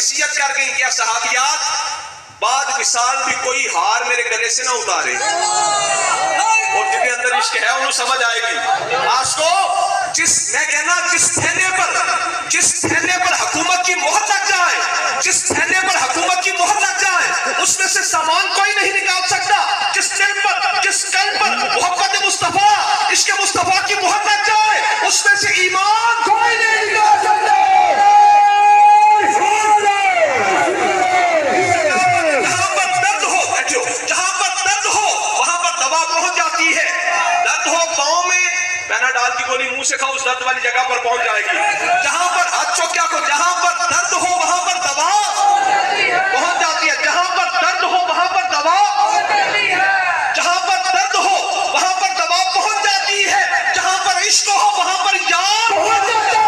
وصیت کر گئی کہ صحابیات بعد وصال بھی کوئی ہار میرے گلے سے نہ اتارے. اور جن کے اندر عشق ہے انہوں سمجھ آئے گی. آج کو میں کہنا جس تھیلے پر حکومت کی مہر لگ جائے، جس تھیلے پر حکومت کی مہر لگ جائے، اس میں سے سامان کوئی نہیں نکال سکتا. جس دل پر جس قلب پر محبت مصطفیٰ عشق مصطفیٰ کی مہر لگ جائے، اس میں سے ایمان کوئی نہیں نکال سکتا. جہاں پر درد ہو وہاں پر دوا پہنچ جاتی ہے. درد ہو پاؤں میں، پیناڈال کی گولی منہ سے کھاؤ، اس درد والی جگہ پر پہنچ جائے گی. جہاں پر کیا کو جہاں پر درد ہو وہاں پر دوا پہنچ جاتی ہے. جہاں پر درد ہو وہاں پر دوا، جہاں پر درد ہو وہاں پر دوا پہنچ جاتی ہے. جہاں پر عشق ہو وہاں پر یار پہنچ جاتا ہے.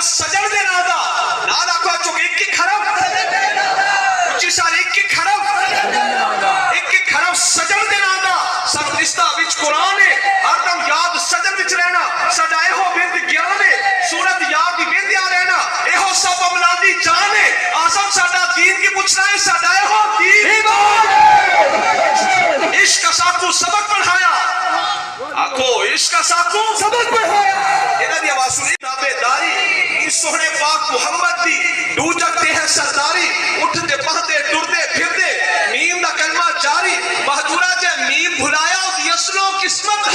سجڑ دے نادا نادا کو چوک ایک کی کھرب اچھی سال ایک کی کھرب سجڑ دے نادا سب رشتہ وچ قرآن ہے. ہر دم یاد سجڑ وچ رہنا، سجائے ہو بیند گیان ہے، صورت یاد دی بیند آ رہنا. اے ہو سب املادی جان ہے، آزم ساڈا دین کی پوچھنا ہے، سجائے ہو دین. عشق کا ساکو سبق پڑھایا، آکھو عشق کا ساکو سبق پڑھایا. انہاں دی آواز سنی تابعداری سوہنے پاک محمد دی ڈو جگتے ہیں سرداری. اٹھتے پہتے ٹرتے پھرتے میم دا کلمہ جاری. مہجورہ جے میم بھلایا دی اصلوں قسمت تو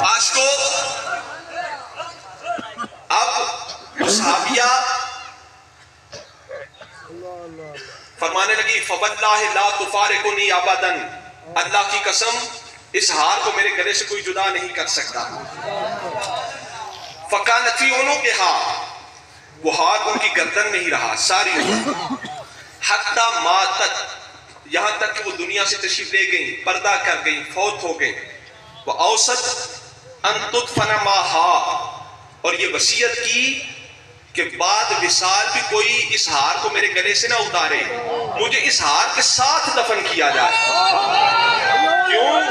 آج کو اب صحابیہ فرمانے لگی فواللہ لا تفارقنی ابدا، اللہ کی قسم اس ہار کو میرے گلے سے کوئی جدا نہیں کر سکتا. فکانت فی عنقہا، وہ ہار ان کی گردن میں ہی رہا ساری عمر. حتی ماتت، یہاں تک کہ وہ دنیا سے تشریف لے گئیں، پردہ کر گئیں، فوت ہو گئیں. وہ اوسط ان تدفن ماہا، اور یہ وصیت کی کہ بعد وصال بھی کوئی اس ہار کو میرے گلے سے نہ اتارے، مجھے اس ہار کے ساتھ دفن کیا جائے. کیوں؟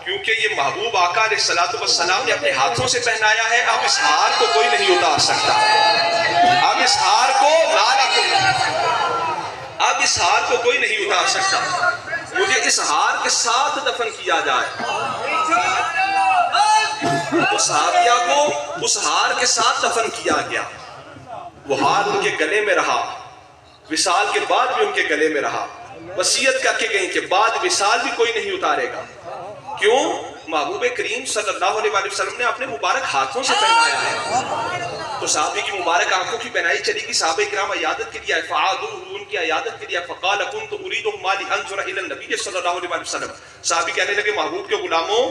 کیونکہ یہ محبوب آقا علیہ السلام نے اپنے ہاتھوں سے پہنایا ہے. اب اس ہار کو کوئی نہیں اتار سکتا. اب اس ہار کو کوئی نہیں اتار سکتا. مجھے اس ہار کے ساتھ دفن کیا جائے. تو صحابیہ کو اس ہار کے ساتھ دفن کیا گیا. وہ ہار ان کے گلے میں رہا، وصال کے بعد بھی ان کے گلے میں رہا. وصیت کر کے گئیں کہ بعد وصال بھی کوئی نہیں اتارے گا. کیوں؟ محبوب کریم صلی اللہ علیہ وسلم نے اپنے مبارک ہاتھوں سے پہنایا ہے. تو صحابی کی مبارک آنکھوں کی پہنائی چلی گی. صحابہ کرام عیادت کے لیے فعادوا، ان کی عیادت کے لیے. فقال كنت اريد ما لانظر الى النبي صلی اللہ علیہ وسلم. صحابی کہنے لگے محبوب کے غلاموں،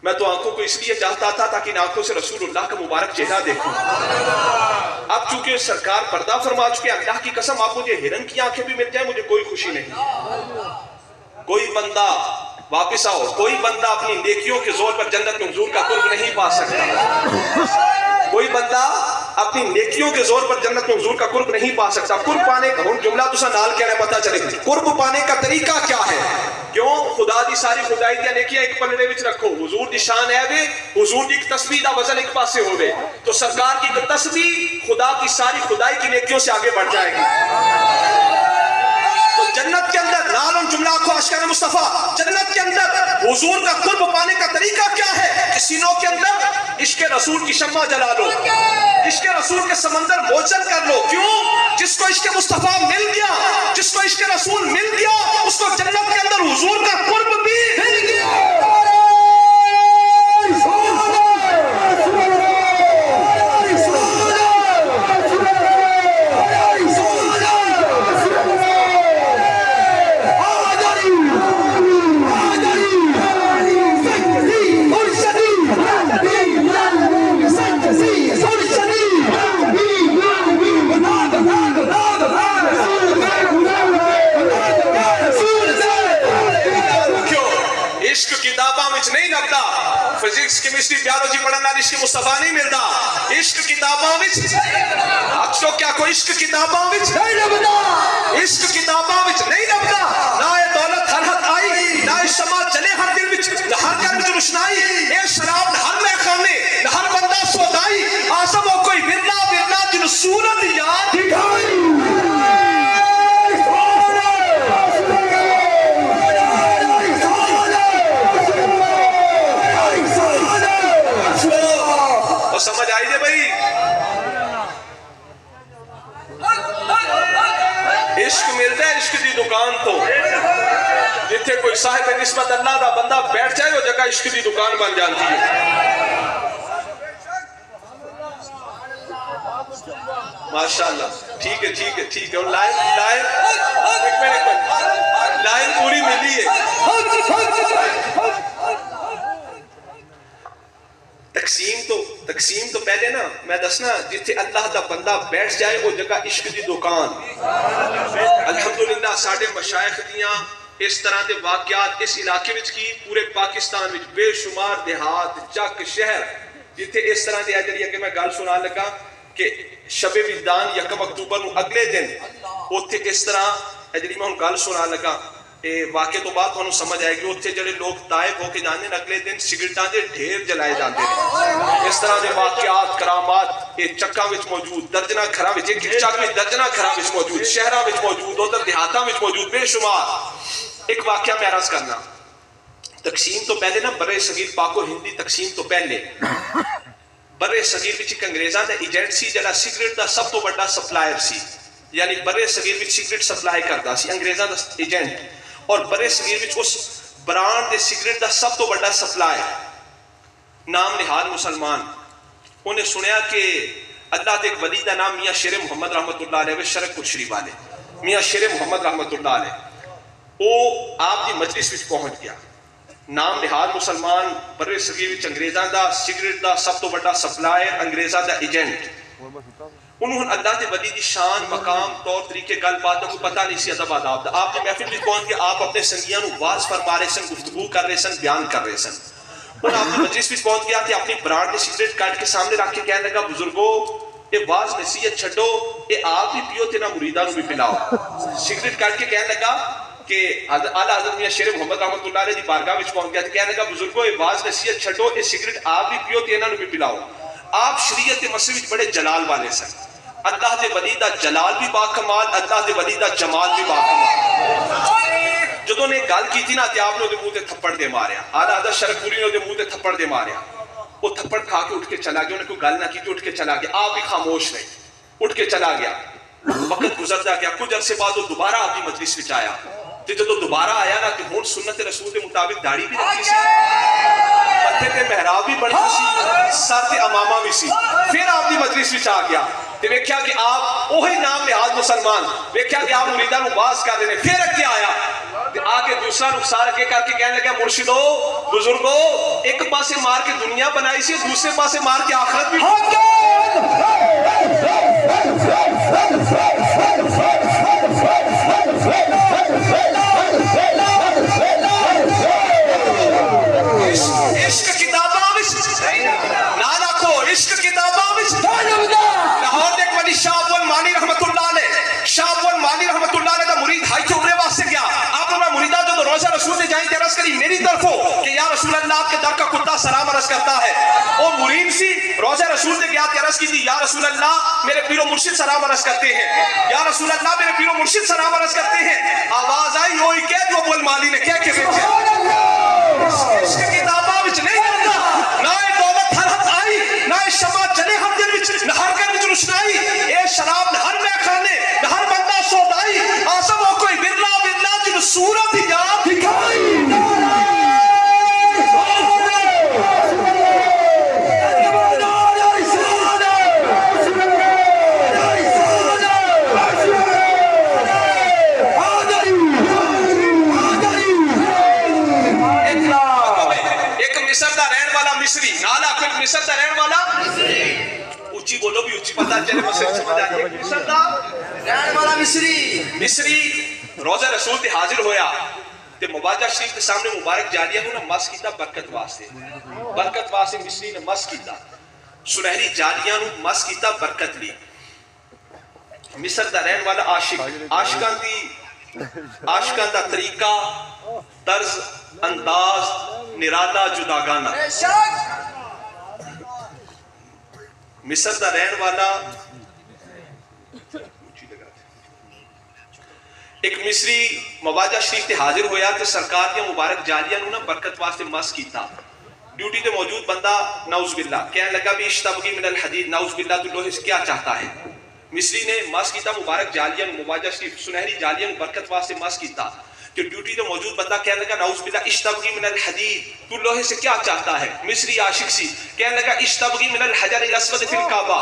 میں تو آنکھوں کو اس لیے چاہتا تھا تاکہ ان آنکھوں سے رسول اللہ کا مبارک چہرہ دیکھوں. اب چونکہ سرکار پردہ فرما چکے، اللہ کی قسم آپ مجھے ہرن کی آنکھیں بھی مل جائیں مجھے کوئی خوشی نہیں. کوئی بندہ واپس آؤ، کوئی بندہ اپنی نیکیوں کے زور پر جنت میں حضور کا قرب نہیں پا سکتا. کوئی بندہ اپنی نیکیوں کے زور پر جنت میں حضور کا قرب نہیں پا سکتا. قرب پانے کا جملہ تو نال کہنا پتہ چلے قرب پانے کا طریقہ کیا ہے. کیوں؟ خدا دی ساری خدائی دیا نیکیاں ایک پلڑے وچ رکھو. حضور دی شان ہے وے، حضور دی تسبیح دا وزن ایک پاسے ہوے تو سرکار کی تسبیح خدا کی ساری خدائی کی نیکیوں سے آگے بڑھ جائے گی. تو جنت کے اندر نالم جملہ کو اشکار مصطفیٰ، جنت کے اندر حضور کا قرب پانے کا طریقہ کیا ہے کہ سینوں کے اندر عشق رسول کی شمع جلا لو، عشق رسول کے سمندر موجن کر لو. کیوں؟ جس کو عشق مصطفیٰ مل گیا، جس کو عشق رسول مل گیا، اس کو جنت کے اندر حضور کا قرب بھی مل گیا. فزکس کیمسٹری بیالوجی پڑھنا عشق مصطفیٰ نہیں ملتا. عشق کتاباں وچ کو عشق کتاباں وچ نہیں لبدا، عشق کتاباں وچ نہیں لبدا، نہ اے دولت ہر حد آئی، نہ اے شمع جلے ہر دل وچ، نہ ہر گھر وچ روشنائی، اے شراب نہ ہر میخانے، نہ ہر بندہ سودائی، آسم ہو کوئی ورنا ورنا جن صورت یاد دکھائی۔ سمجھ آئی دے بھائی؟ عشق ملتا ہے عشق دی دکان تو جتھے کوئی صاحب نسبت اللہ دا بندہ بیٹھ جائے وہ جگہ عشق دی دکان بن جاتی ہے۔ ماشاءاللہ ٹھیک ہے ٹھیک ہے ٹھیک ہے، لائن لائن پوری ملی ہے۔ تقسیم تو پہلے نا میں دسنا جتھے اللہ دا بندہ بیٹھ جائے وہ جگہ عشق دی دکان۔ الحمدللہ ساڑھے مشائخ دیاں اس طرح دے واقعات اس علاقے وچ کی پورے پاکستان وچ بے شمار دیہات چک شہر جتھے اس طرح دے جڑی کہ میں گل سنا لگا کہ شب وجدان 1 اکتوبر نو اگلے دن اوتھے اس طرح جڑی میں گل سنا لگا واقعے تو بعد تھانوں سمجھ آئے گی اوتھے جڑے لوگ طائب ہو کے جاندے اگلے دن سگریٹاں دے ڈھیر جلائے جاندے ہیں۔ اس طرح دے واقعات کرامات چکاں وچ موجود، درجناں گھراں وچ ایک چک وچ درجناں گھراں وچ موجود، شہراں وچ موجود، ادھر دیہاتاں وچ موجود بے شمار۔ ایک واقعہ میں عرض کرنا، تقسیم تو پہلے نا برے صغیر پاک و ہندی تقسیم تو پہلے برے صغیر وچ ایک انگریزاں دا ایجنٹ سی جڑا سگریٹ دا سب تو بڑا سپلائر سی، یعنی برے صغیر وچ سگریٹ سپلائی کردا سی انگریزاں دا ایجنٹ، اور برے صغیر وچ اس برانڈ دے سگریٹ دا سب تو بڑا سپلائر نام نہاد مسلمان۔ انہیں سنیا کہ اللہ دے ایک ولی دا نام میاں شیر محمد رحمت اللہ علیہ شرک کشری والے میاں شیر محمد رحمت اللہ علیہ وہ آپ دی مجلس وچ پہنچ گیا۔ نام نہاد مسلمان برے صغیر وچ انگریزاں دا سگریٹ دا سب تو بڑا سپلائر انگریزاں دا ایجنٹ، انہوں نے اللہ دے ولی دی شان مقام طور طریقے گل بات کو پتہ نہیں سی ادب آداب دا۔ آپ نے محفل میں پہنچ کے آپ اپنے سنگیاں نو واز فرما رہے سن، گفتگو کر رہے سن، بیان کر رہے سن۔ انہوں نے آپ کی مجلس میں پہنچ گیا کہ اپنی برانڈ نے سگریٹ کاٹ کے سامنے رکھ کے کہنے لگا بزرگو اے واز نصیحت چھڈو، اے آپ بھی پیو تے نہ مریداں نو بھی پلاؤ۔ سگریٹ کاٹ کے کہنے لگا کہ اعلیٰ حضرت میاں شیر محمد رحمت اللہ علیہ دی بارگاہ وچ پہنچ گیا تے کہنے لگا بزرگو اے واز نصیحت چھڈو، اے سگریٹ آپ بھی پیو تے انہاں نو بھی پلاؤ۔ آپ شریعت مسیح وچ بڑے جلال والے سن، اللہ دے ولی دا جلال بھی باکمال، اللہ دے ولی دا جمال بھی باکمال۔ جدوں نے گل کیتی نا تے آپ نے منہ تے تھپڑ دے ماریا، اعلیٰ حضرت شرک پوری نے منہ تے تھپڑ دے ماریا، وہ تھپڑ کھا کے اٹھ کے چلا گیا، انہیں کوئی گل نہ کی تو اٹھ کے چلا گیا، آپ بھی خاموش رہے، اٹھ کے چلا گیا۔ وقت گزرتا گیا، کچھ عرصے بعد وہ دوبارہ آپ کی مجلس وچ آیا، تے جدوں دوبارہ آیا نا کہ ہن سنت رسول دے مطابق داڑھی بھی رکھی سی، متھے تے محراب بھی بنی سی، سر تے امامہ بھی سی۔ پھر آپ کی مجلس وچ آ گیا تے ویکھیا کہ آپ وہی نام نہاد مسلمان، ویکھیا کہ آپ مریداں نو باز کر رہے ہیں۔ پھر اگے آیا تے آ کے دوسرا نقصان اگے کر کے کہنے لگا مرشدو بزرگو ایک پاسے مار کے دنیا بنائی سی، دوسرے پاسے مار کے آخرت بھی۔ عشق کتاباں وچ نہ رکھو، عشق کتاباں وچ لاہور دے ایک ولی شاہ ابو مانی رحمت اللہ علیہ، شاہ ابو مانی رحمت اللہ علیہ دا مرید ہائی تھے عمرے واسطے گیا۔ آپ نے مریدہ جو روزہ رسول دے جائیں تے عرض کری میری طرف ہو کہ یا رسول اللہ آپ کے در کا کتا سلام عرض کرتا ہے۔ وہ مرید سی روزہ رسول دے گیا تے عرض کی تھی یا رسول اللہ میرے پیر و مرشد سلام عرض کرتے ہیں، یا رسول اللہ میرے پیر و مرشد سلام عرض کرتے ہیں۔ آواز آئی ہوئی کہ جو ابو مانی نے کہہ کے بھیجا عشق کتاباں وچ نہیں ہوتا، نہ دولت ہر حد آئی، نہ شمع جلے ہر دل وچ، نہ ہر گھر وچ روشنائی، اے شراب نہ ہر میخانے، نہ ہر بندہ سودائی، آسم ہو کوئی ورنا ورنا جن صورت یاد دکھائی۔ مصری نالا کوئی مصر دا رہن والا اچھی بولو بھی اچھی پتہ چلے مصر سمجھ آئے مصر دا رہن والا مصری روزہ رسول تے حاضر ہویا تے مباجہ شریف کے سامنے مبارک جاریہ ہوں نا مس کیتا برکت واسطے مصری نے مس کیتا سنہری جاریہ ہوں مس کیتا برکت لی مصر دا رہن والا عاشق، عاشقاں دا طریقہ، طرز، انداز نرالا جداگانہ. مصر دا رہن والا ایک مصری مواجہ شریف تے حاضر ہویا تے سرکار دیا مبارک جالیاں نو نا برکت واسطے مس کیتا. ڈیوٹی تے موجود بندہ نعوذ باللہ کہنے لگا بھی اشتبگی من الحدید، نعوذ باللہ تو لوہے سے کیا چاہتا ہے. مصری نے مس کیتا مبارک جالیاں نو، مواجہ شریف سنہری جالیاں نو برکت واسطے مس کیتا. کہ ڈیوٹی تے موجود بندہ کہنے لگا نعوذ باللہ اشتبگی من الحدید، تو لوہے سے کیا چاہتا ہے. مصری عاشق سی کہنے لگا اشتبگی من الحجر الاسود فی الکعبہ.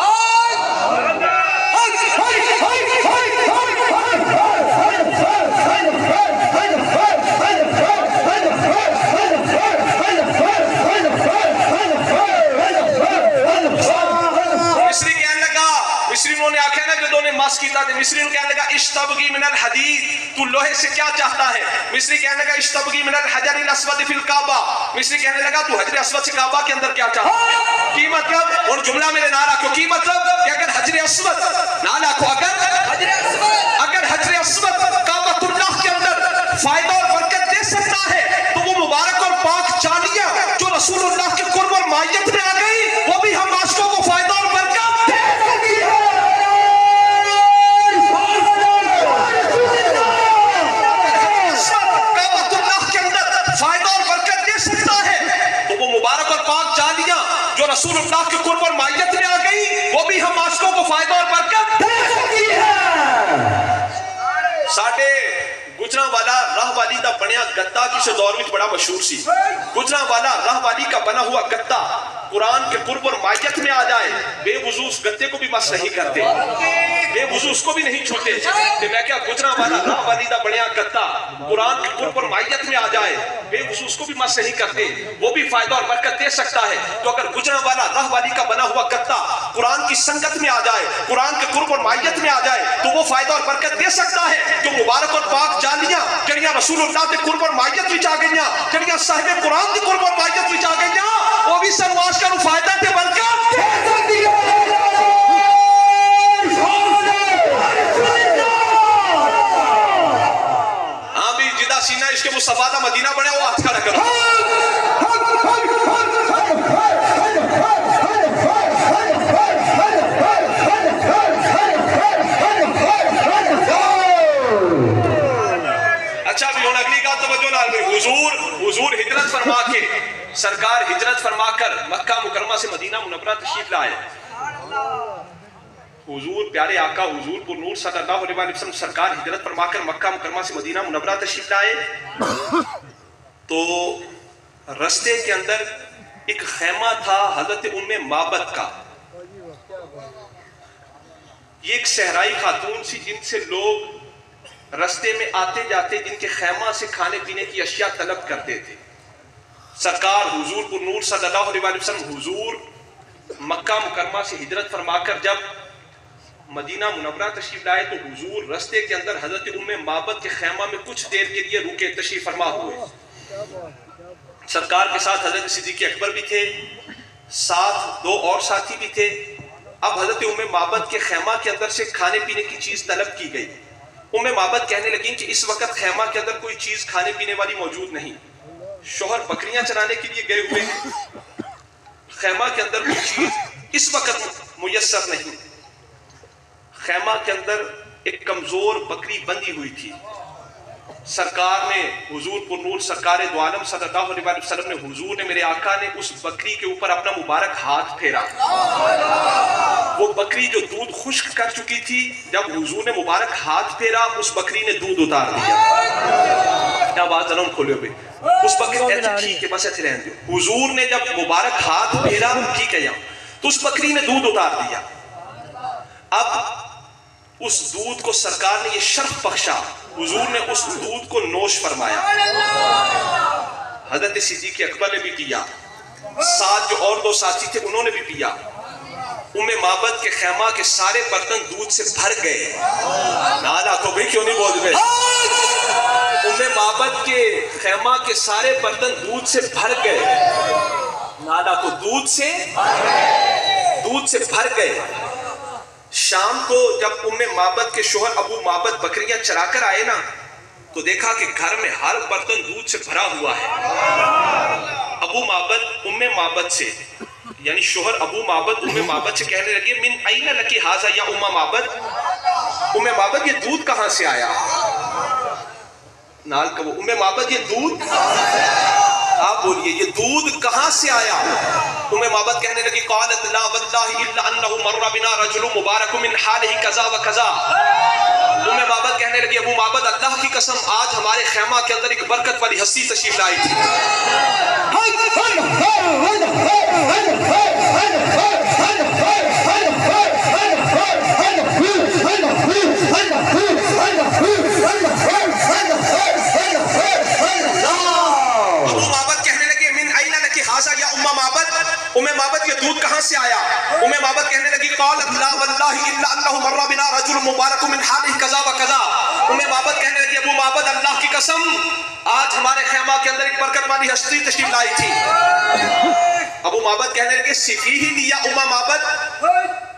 مصری نے آکھا نا جو نے مس کیتا تھے، مصری نے کہنے لگا اشتبگی من الحدید، تو لوہے سے کیا چاہتا ہے. مصری کہنے لگا اشتبگی من الحجر الاسود فی الکعبہ. مصری کہنے لگا تو حجر اسود سے کعبہ کے اندر کیا چاہتا ہے. کی مطلب؟ اور جملہ میرے نہ رکھو. کی مطلب کہ اگر حجر اسود نہ رکھو، اگر حجر اسود کعبۃ اللہ کے اندر فائدہ اور برکت دے سکتا ہے تو وہ مبارک اور پاک جالیاں جو رسول اللہ کے قرب اور معیت میں آ گئی وہ بھی ہم عاشقوں کو فائدہ اور برکت دے سکتی ہے. مبارک اور پاک جالیاں جو رسول اللہ کے قرب اور معیت میں آ گئی وہ بھی ہم عاشقوں کو فائدہ اور برکت دے سکتی ہے. ساڈے گجراں والا راہ والی دا بنیا گدا کسی دور میں بڑا مشہور سی. گجراں والا راہ والی کا بنا ہوا گدا قرآن کے قرب اور معیت میں آ جائے بے وضو اس گدے کو بھی مس نہیں کرتے، بے وضو اس کو بھی نہیں چھوتے. میں کیا گجراں والا راہ والی دا بنیا گدا قرآن کے قرب اور معیت میں آ جائے بے وضو اس کو بھی مس نہیں کرتے، وہ بھی فائدہ اور برکت دے سکتا ہے. تو اگر گجراں والا راہ والی کا بنا ہوا گدا قرآن کی سنگت میں آ جائے، قرآن کے قرب اور معیت میں آ جائے تو وہ فائدہ اور برکت دے سکتا ہے. جو مبارک اور پاک جالیاں جڑیاں رسول اللہ کے قرب اور معیت وچ آ گئیاں، جڑیاں صاحب قرآن کے قرب اور معیت وچ آ گئیاں، وہ بھی سنواس کا فائدہ تے برکت دے سکتی ہے. ہاں بھی جدا سینہ عشق مصطفیٰ دا مدینہ بنے وہ ہاتھ کھڑا کرو. اچھا بھی اگلی کا توجہ لال بھائی. حضور ہجرت فرما کے سرکار ہجرت فرما کر مکہ مکرمہ سے مدینہ منورہ تشریف لائے. حضور پیارے آقا حضور پر نور صلی اللہ علیہ وسلم سرکار ہجرت فرما کر مکہ مکرمہ سے مدینہ منورہ تشریف لائے تو رستے کے اندر ایک خیمہ تھا حضرت ام معبد کا. یہ ایک صحرائی خاتون سی جن سے لوگ رستے میں آتے جاتے جن کے خیمہ سے کھانے پینے کی اشیاء طلب کرتے تھے. سرکار حضور پر نور صلی اللہ علیہ وسلم حضور مکہ مکرمہ سے ہجرت فرما کر جب مدینہ منورہ تشریف لائے تو حضور رستے کے اندر حضرت ام معبد کے خیمہ میں کچھ دیر کے لیے رکے، تشریف فرما ہوئے. سرکار کے ساتھ حضرت صدیق اکبر بھی تھے، ساتھ دو اور ساتھی بھی تھے. اب حضرت ام معبد کے خیمہ کے اندر سے کھانے پینے کی چیز طلب کی گئی. ام معبد کہنے لگیں کہ اس وقت خیمہ کے اندر کوئی چیز کھانے پینے والی موجود نہیں، شوہر بکریاں چرانے کے لیے گئے ہوئے ہیں، خیمہ کے اندر کوئی چیز اس وقت میسر نہیں. خیمہ کے اندر ایک کمزور بکری بندھی ہوئی تھی. سرکار نے حضور پر نور سرکار دو عالم صلی اللہ علیہ وسلم نے حضور نے میرے آقا نے اس بکری کے اوپر اپنا مبارک ہاتھ پھیرا. وہ بکری جو دودھ خشک کر چکی تھی جب حضور نے مبارک ہاتھ پھیرا اس بکری نے دودھ اتار دیا. کیا بات ضرور کھولے ہوئے اس بکری ٹھیک ہے بس ایسے رہنے دو. حضور نے جب مبارک ہاتھ پھیرا ٹھیک ہے تو اس بکری نے دودھ اتار دیا. اب اس دودھ کو سرکار نے یہ شرف بخشا، حضور نے اس دودھ کو نوش فرمایا. حضرت صدیق اکبر نے بھی پیا، ساتھ جو اور دو ساتھی تھے انہوں نے بھی پیا. ام معبد کے خیمہ کے سارے برتن دودھ سے بھر گئے. نالا کو بھی کیوں نہیں بول گئے؟ ام معبد کے خیمہ کے سارے برتن دودھ سے بھر گئے. نالا کو دودھ سے بھر گئے. شام کو جب معبد کے شوہر ابو معبد بکریاں چرا کر آئے نا تو دیکھا کہ گھر میں ہر برتن دودھ سے بھرا ہوا ہے. ابو معبد معبد سے یعنی شوہر ابو معبد معبد سے کہنے لگے من این لکی ھذا یا معبد, معبد یہ دودھ کہاں سے آیا؟ نال کہو معبد یہ دودھ, آپ بولیے یہ دودھ کہاں سے آیا؟ معبد کہنے لگی قالت لا واللہ الا انہ مر بنا رجل مبارک من حالہ کذا و کذا. معبد کہنے لگی ابو معبد اللہ کی قسم آج ہمارے خیمہ کے اندر ایک برکت والی ہستی تشریف لائی تھی. معبد یہ دودھ کہاں سے آیا؟ معبد کہنے لگی قالت لا واللہ الا انہ مر بنا رجل مبارک من حالہ کذا و کذا. معبد کہنے لگی ابو معبد اللہ کی قسم آج ہمارے خیمہ کے اندر ایک برکت والی ہستی تشریف لائی تھی. ابو معبد کہنے لگے صفیہ لیا معبد,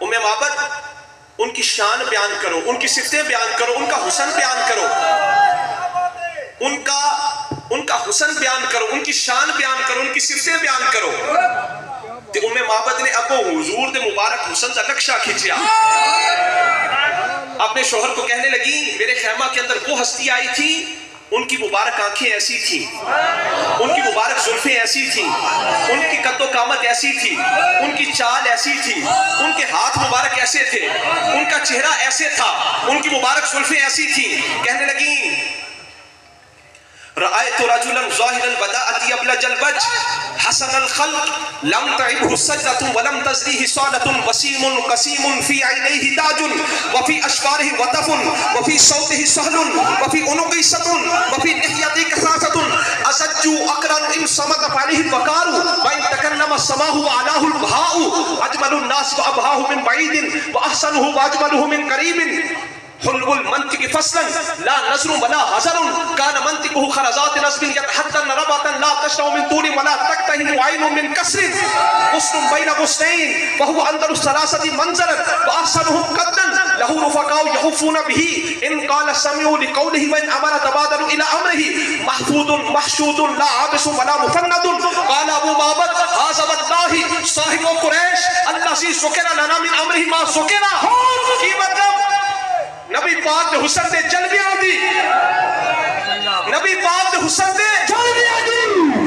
معبد ان کی شان بیان کرو, ان کی صفتیں بیان کرو, ان کا حسن بیان کرو, ان کا حسن بیان کرو, ان کی شان بیان کرو, ان کی صفتیں بیان کرو. تو معبد نے ابو حضور دے مبارک حسن کا نقشہ کھینچیا, اپنے شوہر کو کہنے لگی میرے خیمہ کے اندر وہ ہستی آئی تھی, ان کی مبارک آنکھیں ایسی تھیں, ان کی مبارک زلفیں ایسی تھیں, ان کی قد و قامت ایسی تھی, ان کی چال ایسی تھی, ان کے ہاتھ مبارک ایسے تھے, ان کا چہرہ ایسے تھا, ان کی مبارک زلفیں ایسی تھیں. کہنے لگی رأيت رجلا ظاهر البداءة أبلج الوجه حسن الخلق لم تعبه سجدة ولم تزريه صالة وسيم قسيم في عينيه تاج وفي أشفاره وطف وفي صوته سهل وفي عنقه ستر وفي لحيته كثافة أسج أقرن إن صمت عليه الوقار وإن تكلم السماء وعلاه البهاء أجمل الناس وأبهاه من بعيد وأحسنه وأجمله من قريب. حلو المنطق فصلا لا نظر ولا حذر كان منطقه خرزات نصب يتحدث ربطا لا تشرع من طول ولا تكتهن عين من كسر غصن بين غصنين وهو اندر الثلاثه منزلا واحسنهم قدا له رفقاء يخفون به ان قال سمعوا لقوله وان امر تبادلوا الى امره محفوظ محشود لا عابس ولا مفند. قال ابو معبد هذا والله صاحب قریش الذي ذكر لنا من امره ما ذكر. کی مطلب نبی پاک دے حسن دے جلویاں دی, نبی پاک دے حسن دے جلویاں دی,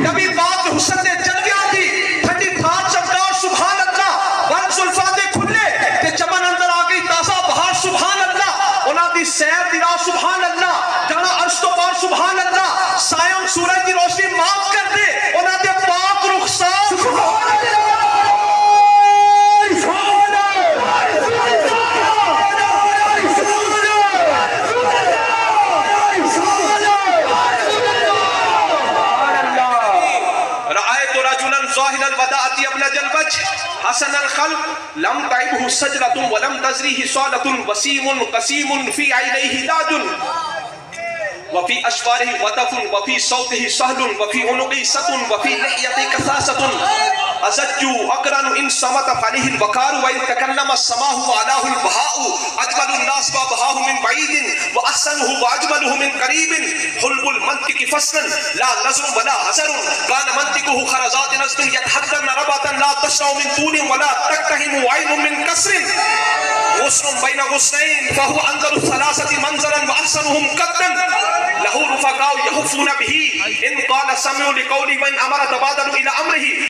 نبی پاک دے حسن دے جلویاں دی. ٹھنڈی تھار چمکار سبحان اللہ, ون زلفاں دے کھلے تے چمن اندر آ گئی تازہ بہار سبحان اللہ, انہاں دی سیر دی راہ سبحان اللہ, جانا عرش تو پار سبحان اللہ, سایوں سورج دی روشنی معاف کر دے, انہاں دے پاک رخسار سبحان اللہ. ظاهر الوداعة أبلج الوجه حسن الخلق لم تعبه سجرة ولم تزريه صالة وسيم قسيم في عينيه تاج وفي أشفاره وطف وفي صوته سهل وفي عنقه ستر وفي لحيته كثاسة أزج أقرن إن صمت فعليه الوقار وإن تكلم السماء وعلاه البهاء أجمل الناس وأبهاه من بعيد وأحسنه وأجمله من قريب. حلو المنطق فصلا لا نظر ولا حذر كان منطقه خرزات نصب يتحدثن ربطا لا تشرع من طول ولا تكتهن عين من كسر غصن بين غصنين فهو أنزل الثلاثة منزلا وأحسنهم قدا له رفقاء يخفون به إن قال سمعوا لقوله وإن أمر تبادلوا إلى أمره.